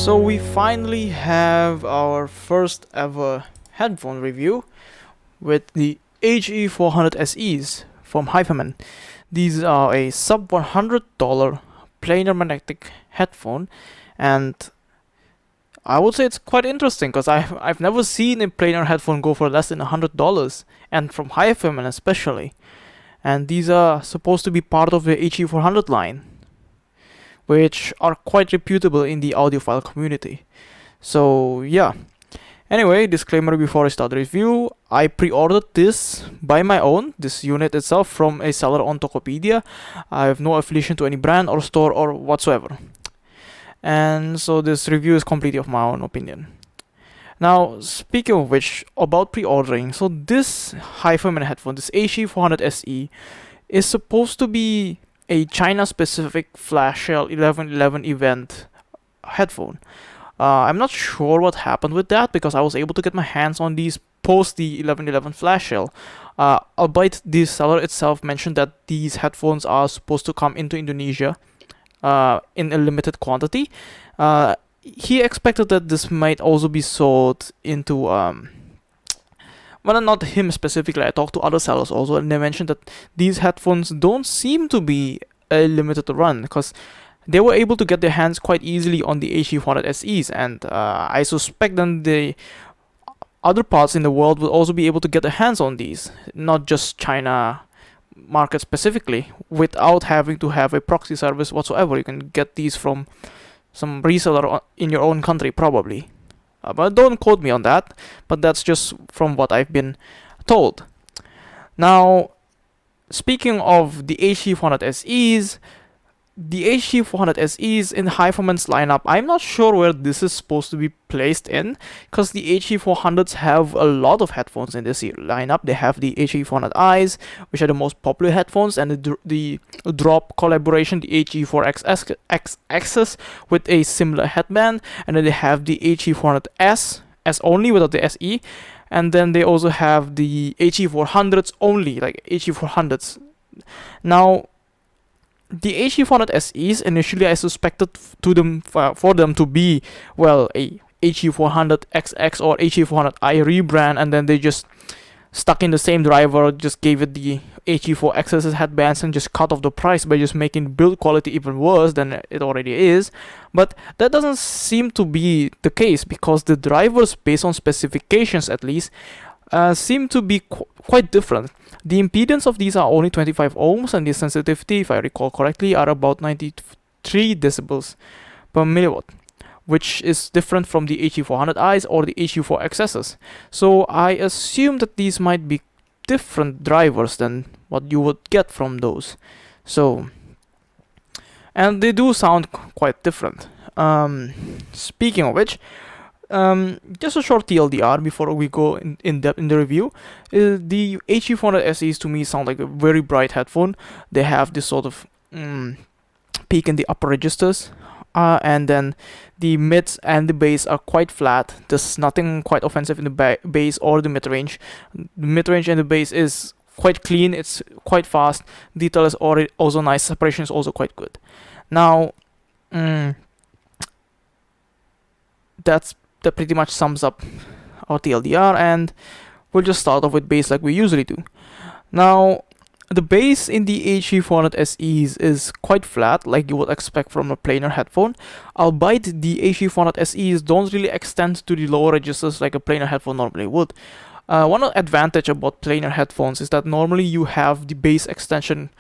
So we finally have our first ever headphone review with the HE400SEs from Hifiman. These are a sub $100 planar magnetic headphone, and I would say it's quite interesting because I've never seen a planar headphone go for less than $100, and from Hifiman especially. And these are supposed to be part of the HE400 line, which are quite reputable in the audiophile community. So yeah. Anyway, disclaimer before I start the review, I pre-ordered this by my own, this unit itself, from a seller on Tokopedia. I have no affiliation to any brand or store or whatsoever. And so this review is completely of my own opinion. Now, speaking of which, about pre-ordering, so this Hifiman headphone, this HE400SE, is supposed to be a China-specific flash sale 11/11 event headphone. I'm not sure what happened with that because I was able to get my hands on these post the 11/11 flash sale. Albeit the seller itself mentioned that these headphones are supposed to come into Indonesia in a limited quantity. He expected that this might also be sold into well, not him specifically. I talked to other sellers also, and they mentioned that these headphones don't seem to be a limited run because they were able to get their hands quite easily on the HE400SEs, and I suspect then the other parts in the world will also be able to get their hands on these, not just China market specifically, without having to have a proxy service whatsoever. You can get these from some reseller in your own country probably. But don't quote me on that, but that's just from what I've been told. Now, speaking of the HE400SEs, the HE400SEs in Hifiman's lineup, I'm not sure where this is supposed to be placed in, because the HE400s have a lot of headphones in this lineup. They have the HE400Is, which are the most popular headphones, and the drop collaboration, the HE4XS with a similar headband, and then they have the HE400S, S only without the SE, and then they also have the HE400s only, like HE400s. Now, the HE400SEs, initially I suspected for them to be, well, a HE400XX or HE400i rebrand, and then they just stuck in the same driver, just gave it the HE4XS headbands and just cut off the price by just making build quality even worse than it already is. But that doesn't seem to be the case, because the drivers, based on specifications at least, seem to be quite different. The impedance of these are only 25 ohms, and the sensitivity, if I recall correctly, are about 93 decibels per milliwatt, which is different from the HE400Is or the HE4XSs. So I assume that these might be different drivers than what you would get from those. So, and they do sound quite different. Speaking of which, just a short TLDR before we go in depth in the review. The HE400SEs to me sound like a very bright headphone. They have this sort of peak in the upper registers, and then the mids and the bass are quite flat. There's nothing quite offensive in the bass or the mid-range. The mid-range and the bass is quite clean, it's quite fast, detail is also nice, separation is also quite good. Now, that pretty much sums up our TLDR, and we'll just start off with bass like we usually do. Now, the bass in the HE400SEs is quite flat, like you would expect from a planar headphone, albeit the HE400SEs don't really extend to the lower registers like a planar headphone normally would. One advantage about planar headphones is that normally you have the bass extension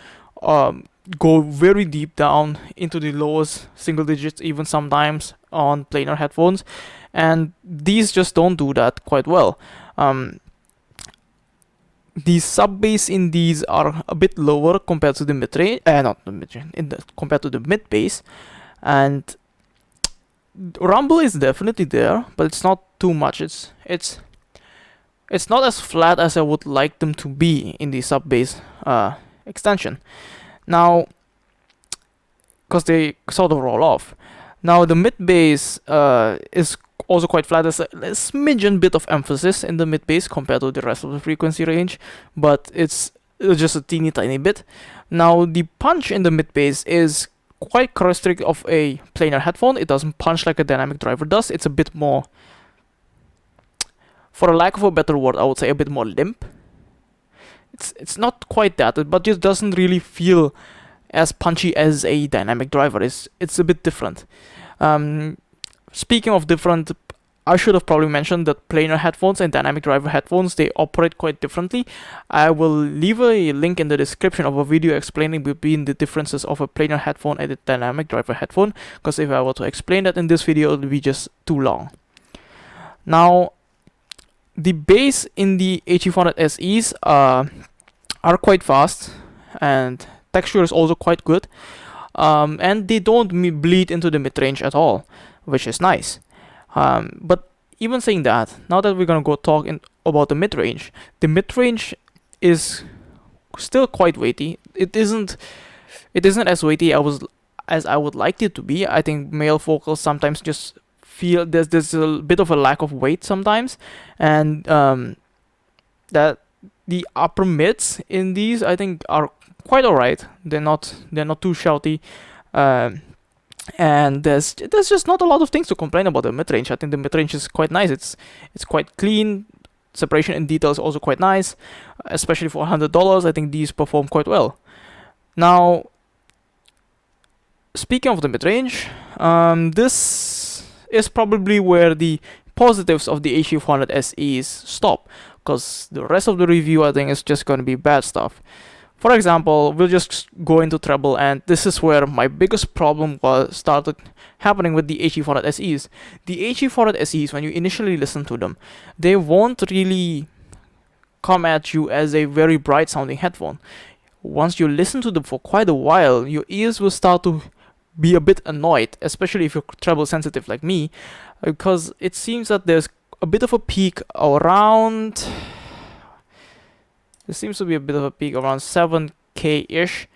go very deep down into the lowest single digits, even sometimes on planar headphones, and these just don't do that quite well. The sub bass in these are a bit lower compared to the mid range, not the mid range, compared to the mid bass, and rumble is definitely there, but it's not too much. It's not as flat as I would like them to be in the sub bass extension. Now, because they sort of roll off. Now the mid bass is also quite flat. There's a smidgen bit of emphasis in the mid bass compared to the rest of the frequency range, but it's just a teeny tiny bit. Now the punch in the mid bass is quite characteristic of a planar headphone. It doesn't punch like a dynamic driver does. It's a bit more, for a lack of a better word, I would say a bit more limp. It's not quite that, but it doesn't really feel as punchy as a dynamic driver. It's a bit different. Speaking of different, I should have probably mentioned that planar headphones and dynamic driver headphones, they operate quite differently. I will leave a link in the description of a video explaining between the differences of a planar headphone and a dynamic driver headphone, because if I were to explain that in this video, it would be just too long. Now, the bass in the HE400SEs are quite fast, and texture is also quite good, and they don't bleed into the mid-range at all, which is nice. But even saying that, now that we're gonna go talk about the mid-range is still quite weighty. It isn't as weighty as I would like it to be. I think male vocals sometimes just feel there's a bit of a lack of weight sometimes, and that the upper mids in these I think are quite alright. They're not too shouty, and there's just not a lot of things to complain about the mid-range. I think the mid-range is quite nice. It's quite clean. Separation in detail is also quite nice, especially for $100. I think these perform quite well. Now, speaking of the mid-range, this is probably where the positives of the HE400SEs stop, because the rest of the review I think is just going to be bad stuff. For example, we'll just go into treble, and this is where my biggest problem started happening with the HE400SEs. The HE400SEs, when you initially listen to them, they won't really come at you as a very bright sounding headphone. Once you listen to them for quite a while, your ears will start to be a bit annoyed, especially if you're treble sensitive like me, because it seems that there's a bit of a peak around... There seems to be a bit of a peak around 7K-ish.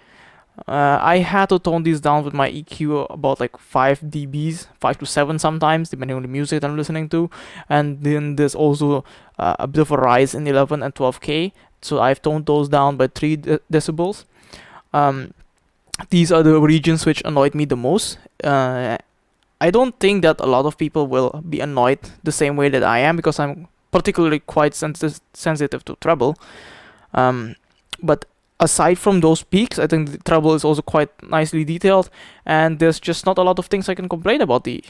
I had to tone these down with my EQ about like 5 dBs, 5 to 7 sometimes, depending on the music that I'm listening to. And then there's also a bit of a rise in 11 and 12K. So I've toned those down by 3 decibels. These are the regions which annoyed me the most. I don't think that a lot of people will be annoyed the same way that I am, because I'm particularly quite sensitive to treble. But aside from those peaks, I think the treble is also quite nicely detailed, and there's just not a lot of things I can complain about the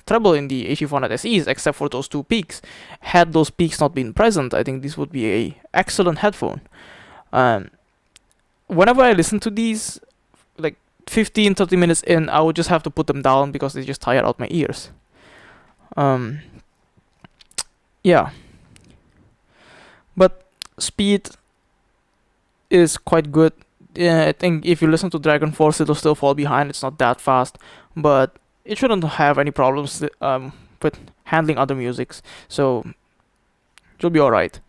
treble in the HE400SEs, except for those 2 peaks. Had those peaks not been present, I think this would be a excellent headphone. Whenever I listen to these, like 15-30 minutes in, I would just have to put them down because they just tire out my ears. Yeah. But speed is quite good. I think if you listen to Dragon Force, it'll still fall behind. It's not that fast, but it shouldn't have any problems with handling other musics, so it'll be alright.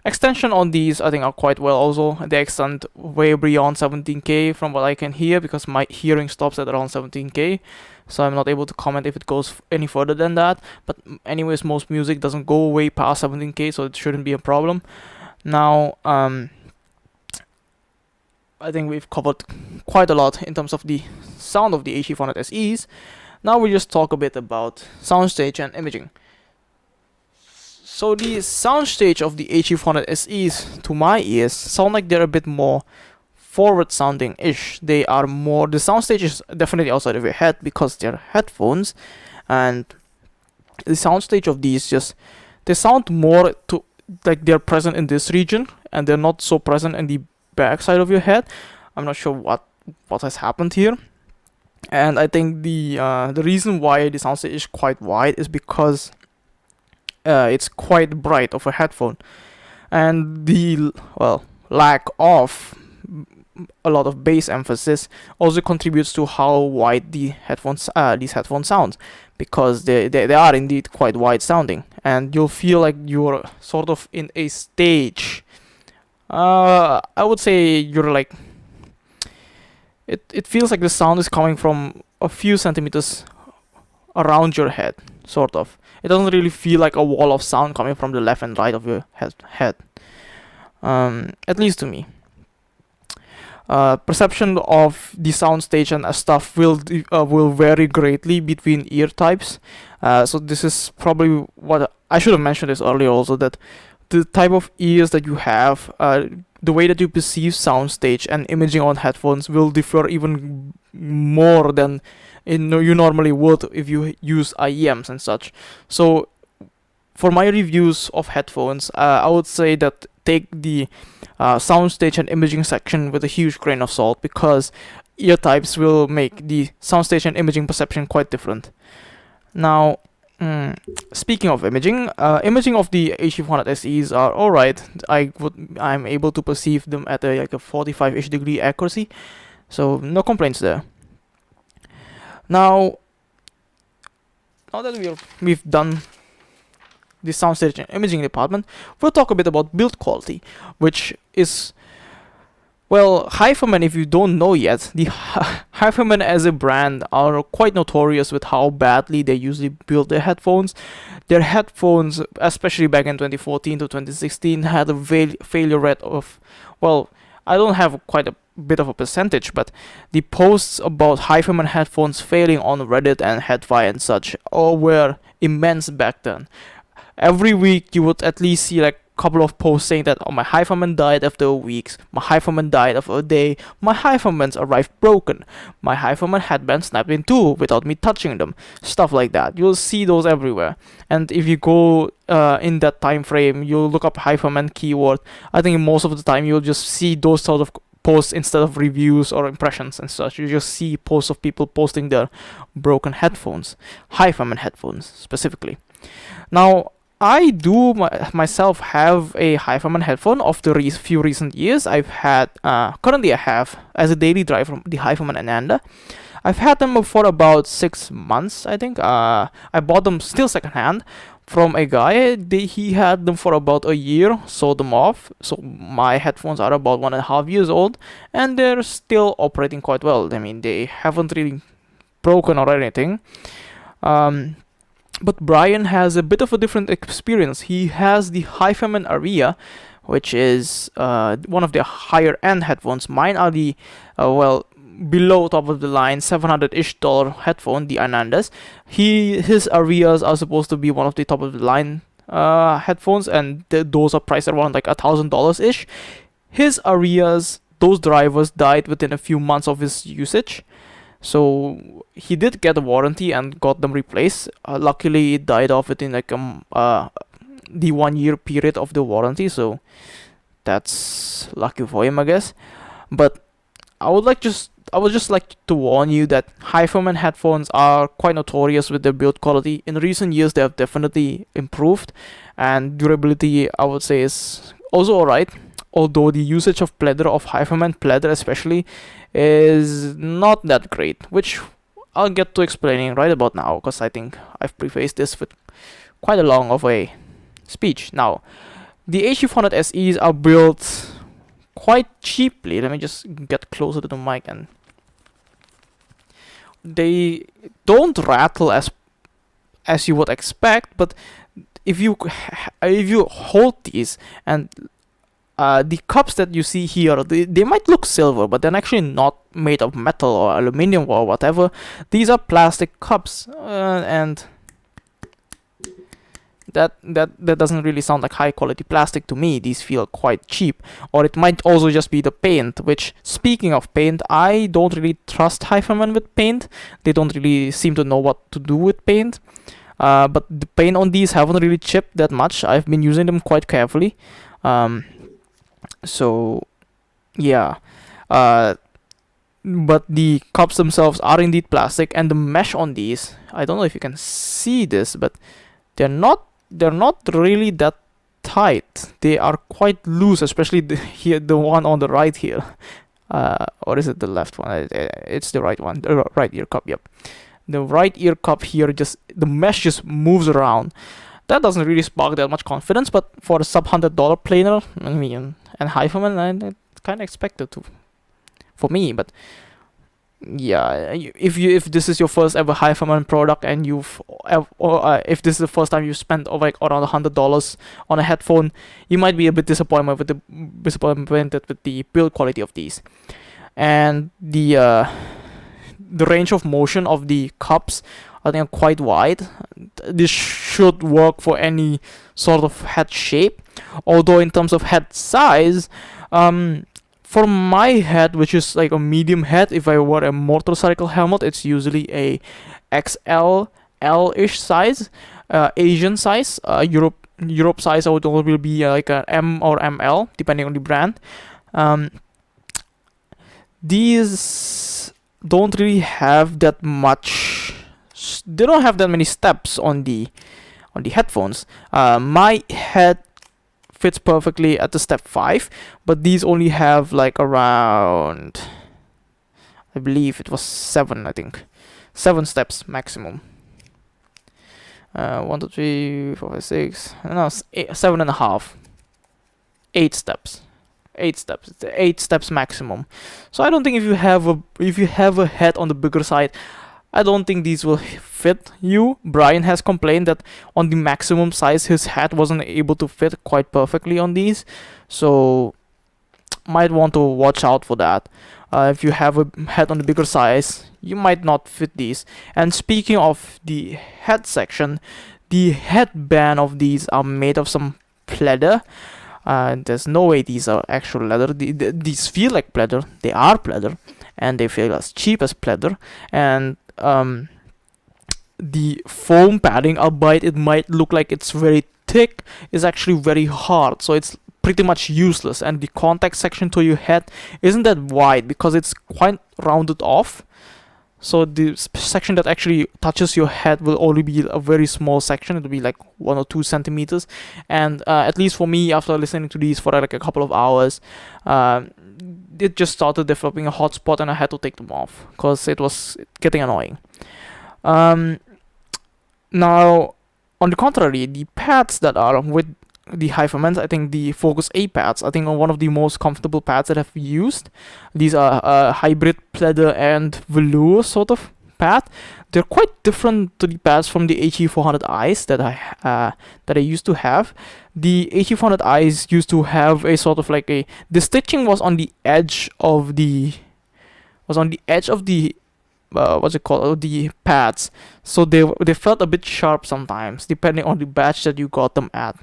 Extension on these I think are quite well also. They extend way beyond 17K from what I can hear, because my hearing stops at around 17K, so I'm not able to comment if it goes any further than that. But anyways, most music doesn't go way past 17K, so it shouldn't be a problem. Now, I think we've covered quite a lot in terms of the sound of the HE400SEs. Now we just talk a bit about soundstage and imaging. So the soundstage of the HE400SEs, to my ears, sound like they're a bit more forward sounding-ish. They are more... The soundstage is definitely outside of your head because they're headphones, and the soundstage of these just... They sound more to like they're present in this region, and they're not so present in the back side of your head. I'm not sure what has happened here, and I think the reason why the soundstage is quite wide is because it's quite bright of a headphone, and the lack of a lot of bass emphasis also contributes to how wide the headphones these headphones sound, because they are indeed quite wide sounding, and you'll feel like you're sort of in a stage. I would say you're like... It feels like the sound is coming from a few centimeters around your head, sort of. It doesn't really feel like a wall of sound coming from the left and right of your head. At least to me. perception of the soundstage and stuff will vary greatly between ear types. So this is probably what I should have mentioned this earlier also, that the type of ears that you have, the way that you perceive soundstage and imaging on headphones will differ even more than you normally would if you use IEMs and such. So for my reviews of headphones, I would say that take the soundstage and imaging section with a huge grain of salt, because ear types will make the soundstage and imaging perception quite different. Now, speaking of imaging, imaging of the HE400SEs are alright. I'm able to perceive them at a 45-ish degree accuracy, so no complaints there. Now that we've done the soundstage and imaging department, we'll talk a bit about build quality, which is, well, Hifiman, if you don't know yet, the Hifiman as a brand are quite notorious with how badly they usually build their headphones. Their headphones, especially back in 2014 to 2016, had a failure rate of, well, I don't have quite a bit of a percentage, but the posts about Hifiman headphones failing on Reddit and Headfire and such all were immense back then. Every week you would at least see like a couple of posts saying that, oh, my Hifiman died after a week, my Hifiman died after a day, my Hifimans arrived broken, my Hifiman headband snapped in two without me touching them, stuff like that. You'll see those everywhere. And if you go in that time frame, you'll look up Hifiman keyword, I think most of the time you'll just see those sort of posts instead of reviews or impressions and such. You just see posts of people posting their broken headphones, Hifiman headphones specifically. Now, I do myself have a Hifiman headphone of the few recent years. I've had, currently I have, as a daily driver, the Hifiman Ananda. I've had them for about 6 months, I think. I bought them still secondhand from a guy. He had them for about a year, sold them off. So my headphones are about 1.5 years old, and they're still operating quite well. I mean, they haven't really broken or anything. But Brian has a bit of a different experience. He has the Hifiman Aria, which is one of their higher end headphones. Mine are the below top of the line $700-ish headphone, the Anandas. His Arias are supposed to be one of the top of the line headphones, and those are priced around like $1,000-ish. His Arias, those drivers died within a few months of his usage. So he did get a warranty and got them replaced. Luckily, it died off within like the 1 year period of the warranty. So that's lucky for him, I guess. But I would just like to warn you that Hifiman headphones are quite notorious with their build quality. In recent years, they have definitely improved, and durability, I would say, is also alright. Although the usage of pleather, of Hifiman pleather especially, is not that great, which I'll get to explaining right about now, because I think I've prefaced this with quite a long of a speech. Now, the HE400SEs are built quite cheaply. Let me just get closer to the mic, and they don't rattle as you would expect, but if you hold these, and the cups that you see here, they might look silver, but they're actually not made of metal or aluminum or whatever. These are plastic cups, and that doesn't really sound like high quality plastic to me. These feel quite cheap. Or it might also just be the paint, which, speaking of paint, I don't really trust Hifiman with paint. They don't really seem to know what to do with paint. But the paint on these haven't really chipped that much. I've been using them quite carefully. So yeah, but the cups themselves are indeed plastic, and the mesh on these, I don't know if you can see this, but they're not really that tight. They are quite loose, especially the one on the right here, or is it the left one? It's the right one, the right ear cup. Yep, the right ear cup here, just the mesh just moves around. That doesn't really spark that much confidence, but for a sub-$100 planar, I mean, and Hifiman, I kind of expected to, for me. But yeah, if this is your first ever Hifiman product, and if this is the first time you spent like around $100 on a headphone, you might be a bit disappointed with the build quality of these. and the range of motion of the cups, I think, are quite wide. This should work for any sort of head shape. Although in terms of head size, for my head, which is like a medium head, if I wear a motorcycle helmet, it's usually a XL-ish size, Asian size. Europe size, I would will be like a M or ML, depending on the brand. These don't really have that much. They don't have that many steps on the headphones. My head fits perfectly at the step 5, but these only have like around, I believe it was 7. I think 7 steps maximum. 1, 2, 3, 4, 5, 6. No, 7.5. 8 steps. 8 steps. It's 8 steps maximum. So I don't think if you have a head on the bigger side, I don't think these will fit you. Brian has complained that on the maximum size, his head wasn't able to fit quite perfectly on these. So might want to watch out for that. If you have a head on the bigger size, you might not fit these. And speaking of the head section, the headband of these are made of some pleather. There's no way these are actual leather. These feel like pleather. They are pleather, and they feel as cheap as pleather. And the foam padding, albeit it might look like it's very thick, is actually very hard. So it's pretty much useless. And the contact section to your head isn't that wide because it's quite rounded off. So the section that actually touches your head will only be a very small section. It will be like 1 or 2 centimeters. And at least for me, after listening to these for like a couple of hours, it just started developing a hot spot, and I had to take them off because it was getting annoying. Now, on the contrary, the pads that are with the Hifimans, I think the Focus A pads, I think, are one of the most comfortable pads that I've used. These are a hybrid pleather and velour sort of pad. They're quite different to the pads from the HE400Is that I used to have. The HE400Is used to have a sort of like the stitching was on the edge of the what's it called, the pads, so they felt a bit sharp sometimes depending on the batch that you got them at.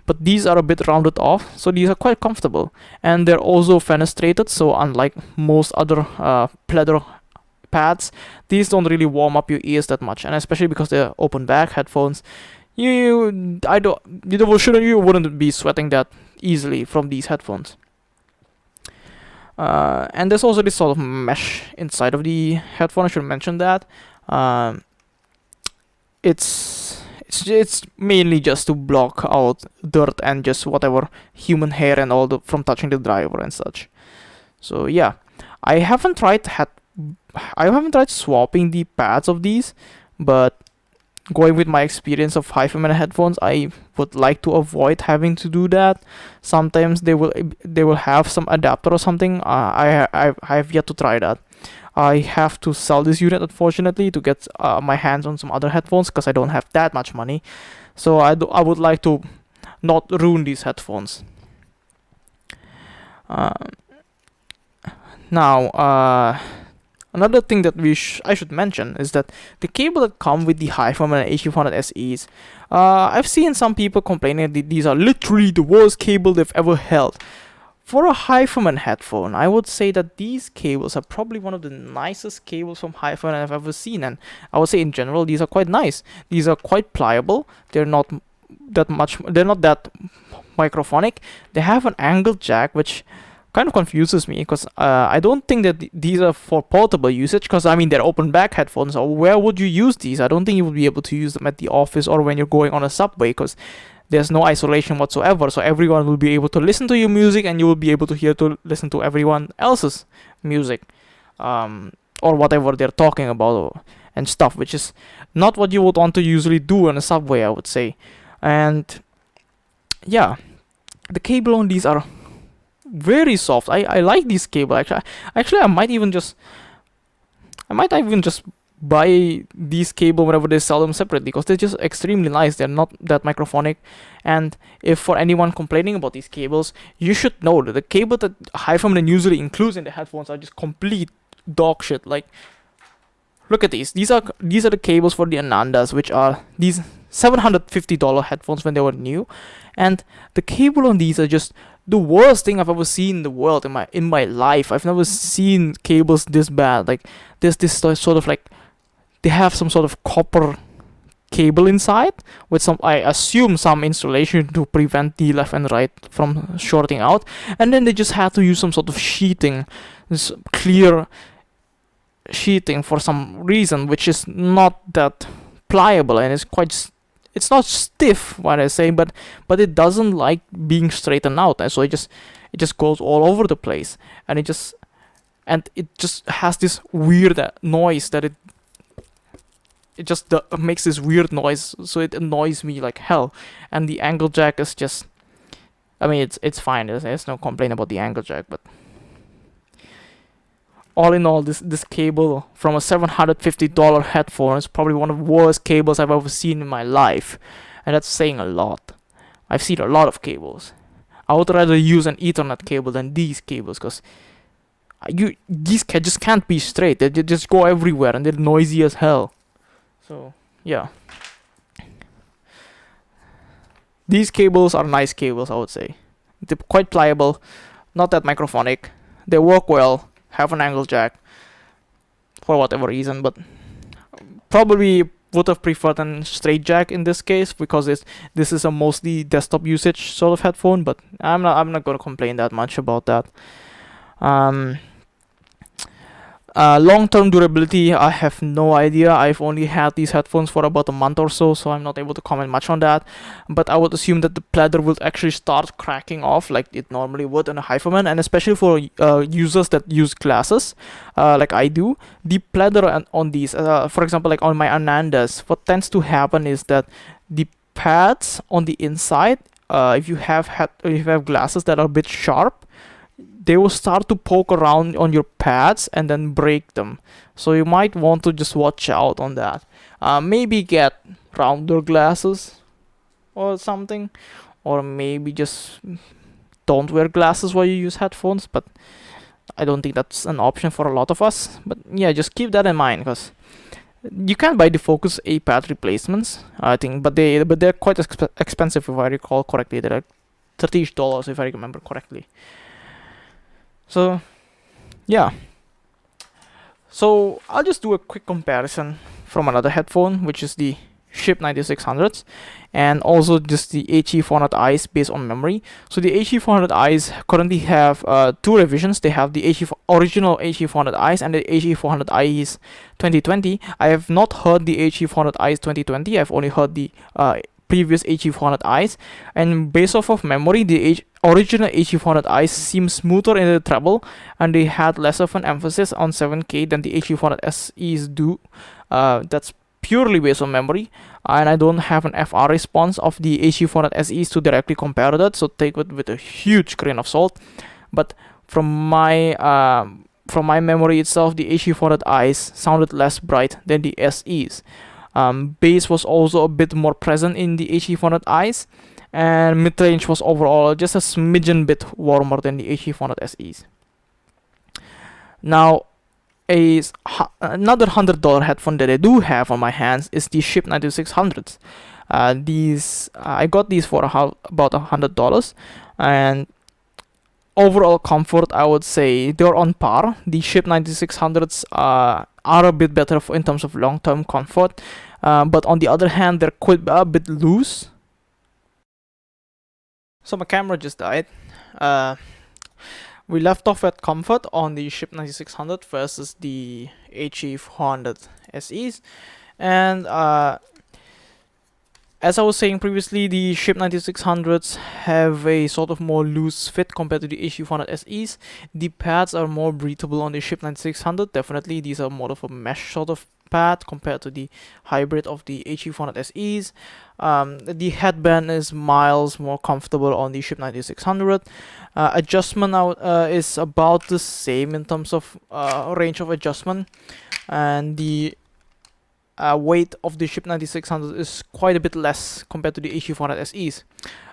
But these are a bit rounded off, so these are quite comfortable, and they're also fenestrated. So unlike most other pleather pads, these don't really warm up your ears that much, and especially because they're open back headphones, you wouldn't be sweating that easily from these headphones. And there's also this sort of mesh inside of the headphone. I should mention that. It's mainly just to block out dirt and just whatever human hair and all from touching the driver and such. So yeah, I haven't tried swapping the pads of these, but going with my experience of Hifiman headphones, I would like to avoid having to do that. Sometimes they will have some adapter or something. I have yet to try that. I have to sell this unit, unfortunately, to get my hands on some other headphones because I don't have that much money. So I would like to not ruin these headphones. Now, another thing that I should mention is that the cable that come with the Hifiman and HE400SEs, I've seen some people complaining that these are literally the worst cable they've ever held. For a Hifiman headphone, I would say that these cables are probably one of the nicest cables from Hifiman I've ever seen, and I would say in general these are quite nice. These are quite pliable. They're not that microphonic. They have an angled jack, which kind of confuses me because I don't think that these are for portable usage, because I mean they're open back headphones. So where would you use these? I don't think you would be able to use them at the office or when you're going on a subway, because there's no isolation whatsoever. So everyone will be able to listen to your music, and you will be able to listen to everyone else's music, or whatever they're talking about and stuff, which is not what you would want to usually do on a subway, I would say. And yeah, the cable on these are very soft. I like this cable. Actually I might even just buy these cable whenever they sell them separately, because they're just extremely nice. They're not that microphonic. And if for anyone complaining about these cables, you should know that the cable that Hifiman usually includes in the headphones are just complete dog shit. Like, look at these. These are the cables for the Anandas, which are these $750 headphones when they were new, and the cable on these are just the worst thing I've ever seen in the world in my life. I've never seen cables this bad. Like, there's this sort of like, they have some sort of copper cable inside with some, I assume, some insulation to prevent the left and right from shorting out, and then they just had to use some sort of sheeting, this clear sheeting for some reason, which is not that pliable, and it's not stiff, what I say, but it doesn't like being straightened out, and so it just goes all over the place, and it just has this weird noise that it just makes this weird noise, so it annoys me like hell. And the angle jack is just, I mean, it's fine. There's no complaint about the angle jack, but all in all, this cable from a $750 headphone is probably one of the worst cables I've ever seen in my life, and that's saying a lot. I've seen a lot of cables. I would rather use an Ethernet cable than these cables, because these just can't be straight. They just go everywhere, and they're noisy as hell. So yeah, these cables are nice cables, I would say. They're quite pliable, not that microphonic. They work well, have an angle jack for whatever reason, but probably would have preferred a straight jack in this case, because this is a mostly desktop usage sort of headphone. But I'm not gonna complain that much about that. Long-term durability, I have no idea. I've only had these headphones for about a month or so I'm not able to comment much on that. But I would assume that the pleather will actually start cracking off like it normally would in a Hifiman, and especially for users that use glasses, like I do. The pleather on these, for example, like on my Anandas, what tends to happen is that the pads on the inside, if you have glasses that are a bit sharp, they will start to poke around on your pads and then break them. So you might want to just watch out on that. Maybe get rounder glasses or something, or maybe just don't wear glasses while you use headphones, but I don't think that's an option for a lot of us. But yeah, just keep that in mind, because you can buy the Focus A pad replacements, I think, but they're quite expensive if I recall correctly. They're like $30 if I remember correctly. So yeah, so I'll just do a quick comparison from another headphone, which is the Schipp 9600s, and also just the HE400Is based on memory. So the HE400Is currently have two revisions. They have the original HE400Is and the HE400Is 2020. I have not heard the HE400Is 2020. I've only heard the previous HE400Is, and based off of memory, the original HE400Is seem smoother in the treble, and they had less of an emphasis on 7K than the HE400SEs do. That's purely based on memory, and I don't have an FR response of the HE400SEs to directly compare that, so take it with a huge grain of salt. But from my memory itself, the HE400Is sounded less bright than the SEs. Bass was also a bit more present in the HE400Is, and midrange was overall just a smidgen bit warmer than the HE400SEs. Now, another $100 headphone that I do have on my hands is the Schipp 9600s. I got these for about $100, and overall comfort, I would say they're on par. The Schipp 9600s are a bit better in terms of long-term comfort, but on the other hand, they're quite a bit loose. So my camera just died. We left off at comfort on the Schipp 9600 versus the HE400SEs, and as I was saying previously, the Schipp 9600s have a sort of more loose fit compared to the HE400SEs. The pads are more breathable on the Schipp 9600. Definitely, these are more of a mesh sort of pad compared to the hybrid of the HE400SEs. The headband is miles more comfortable on the Schipp 9600. Adjustment is about the same in terms of range of adjustment, and the weight of the SHIP 9600 is quite a bit less compared to the HE400SEs.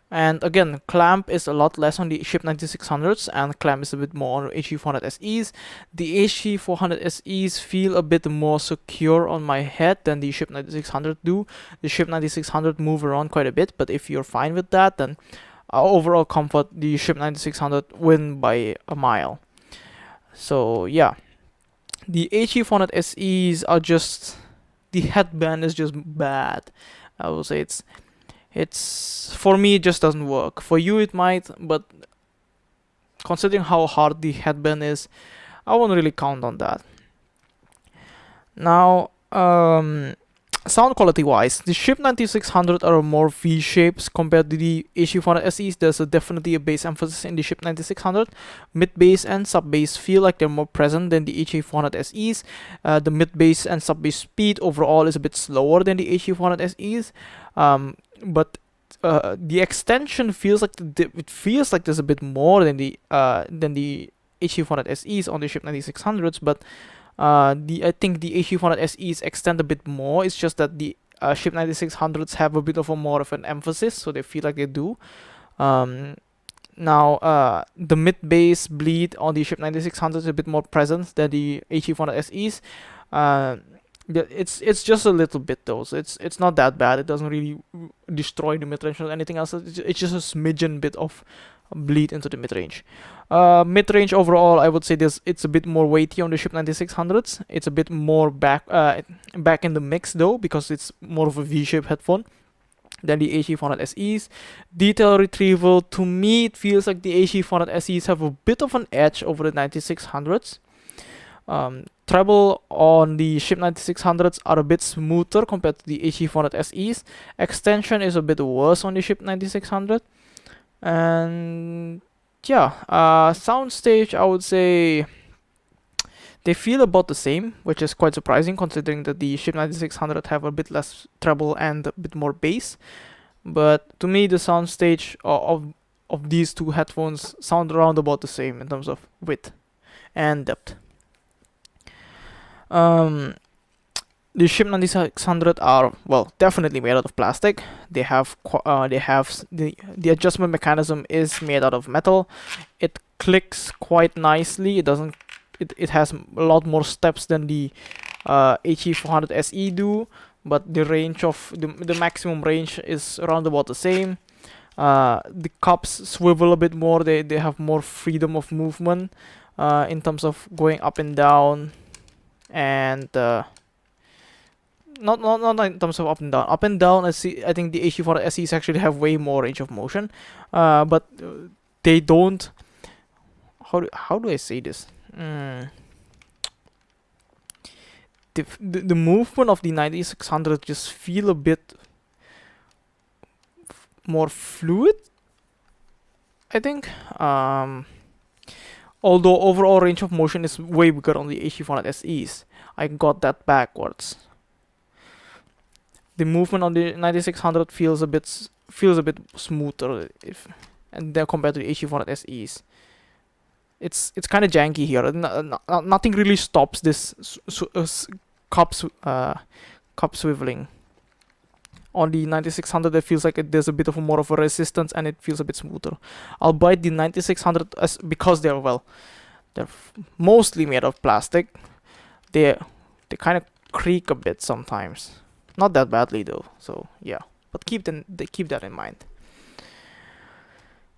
And again, clamp is a lot less on the SHIP 9600s, and clamp is a bit more on HE400SEs. The HE400SEs feel a bit more secure on my head than the SHIP 9600 do. The SHIP 9600 move around quite a bit, but if you're fine with that, then overall comfort, the SHIP 9600 win by a mile. So yeah, the HE400SEs are just, the headband is just bad. I will say it's for me, it just doesn't work. For you it might, but considering how hard the headband is, I won't really count on that. Now, sound quality wise, the SHIP 9600 are more V shapes compared to the HE400SEs. There's definitely a bass emphasis in the SHIP 9600. Mid bass and sub bass feel like they're more present than the HE400SEs. The mid bass and sub bass speed overall is a bit slower than the HE400SEs. But the extension feels like there's a bit more than the HE400SEs on the SHIP 9600s, but I think the HE400SEs extend a bit more. It's just that the SHIP 9600s have a bit of a more of an emphasis, so they feel like they do. Now, the mid bass bleed on the SHIP 9600s is a bit more present than the HE400SEs. It's just a little bit though, so it's not that bad. It doesn't really destroy the mid-range or anything else. It's just a smidgen bit of bleed into the mid-range. Mid-range overall, I would say it's a bit more weighty on the SHIP 9600s. It's a bit more back in the mix though, because it's more of a V-shaped headphone than the HE400SEs. Detail retrieval, to me it feels like the HE400SEs have a bit of an edge over the 9600s. Treble on the SHIP 9600s are a bit smoother compared to the HE400SEs. Extension is a bit worse on the SHIP 9600. And yeah, soundstage, I would say they feel about the same, which is quite surprising considering that the SHIP 9600 have a bit less treble and a bit more bass. But to me, the soundstage of these two headphones sound around about the same in terms of width and depth. The SHIP 9600 are, well, definitely made out of plastic. They have the adjustment mechanism is made out of metal. It clicks quite nicely. It has a lot more steps than the HE400SE do, but the range of the maximum range is around about the same. The cups swivel a bit more. They have more freedom of movement in terms of going up and down. And not in terms of up and down. Up and down, I think the HE400SEs actually have way more range of motion, but they don't. How do I say this? The movement of the 9600 just feel a bit more fluid, I think. Although overall range of motion is way bigger on the HE400SEs. I got that backwards. The movement on the 9600 feels a bit smoother and then compared to the HE400SEs. It's kind of janky here. Nothing really stops this cup swiveling. On the 9600, it feels like there's a bit of more of a resistance and it feels a bit smoother. I'll buy the 9600 because they're mostly made of plastic. They kind of creak a bit sometimes, not that badly though. So yeah, but keep that in mind.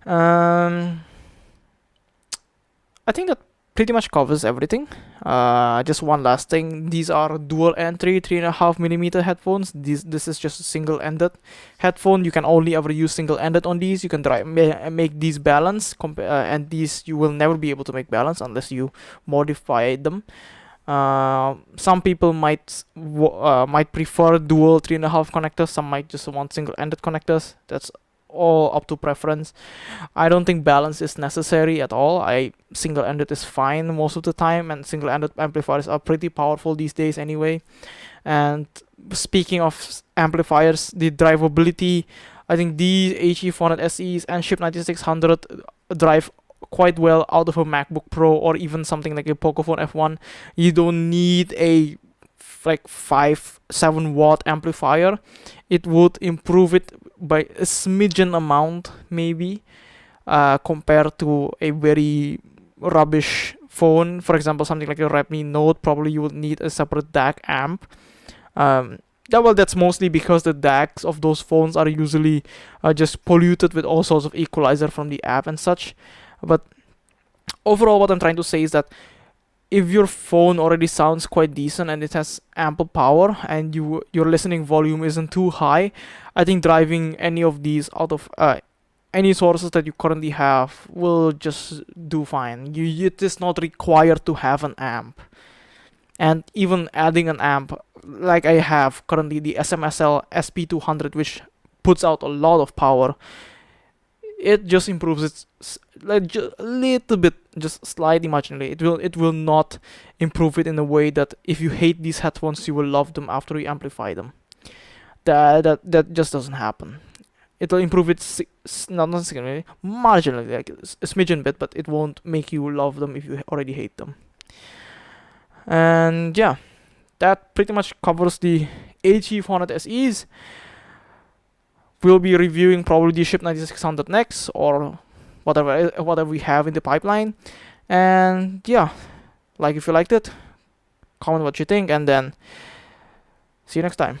I think that pretty much covers everything. Just one last thing. These are dual entry 3.5mm headphones. This is just a single-ended headphone. You can only ever use single-ended on these. You can make these balance, and these you will never be able to make balance unless you modify them. Some people might prefer dual 3.5 connectors. Some might just want single-ended connectors. That's all up to preference. I don't think balance is necessary at all. Single-ended is fine most of the time, and single-ended amplifiers are pretty powerful these days anyway. And speaking of amplifiers, the drivability, I think these HE400SEs and SHIP 9600 drive quite well out of a MacBook Pro or even something like a Pocophone F1. You don't need a like 5-7 watt amplifier, it would improve it by a smidgen amount maybe, compared to a very rubbish phone. For example, something like a Redmi Note, probably you would need a separate DAC amp. Well, that's mostly because the DACs of those phones are usually just polluted with all sorts of equalizer from the app and such. But overall, what I'm trying to say is that if your phone already sounds quite decent and it has ample power and your listening volume isn't too high, I think driving any of these out of any sources that you currently have will just do fine. It is not required to have an amp. And even adding an amp, like I have currently the SMSL SP200, which puts out a lot of power, it just improves it like just a little bit, just slightly marginally. It will not improve it in a way that if you hate these headphones, you will love them after you amplify them. That just doesn't happen. It will improve it not significantly, marginally, like a smidgen bit, but it won't make you love them if you already hate them. And yeah, that pretty much covers the HE400SEs. We'll be reviewing probably the Ship 9600 next, or whatever we have in the pipeline. And yeah, like if you liked it, comment what you think, and then see you next time.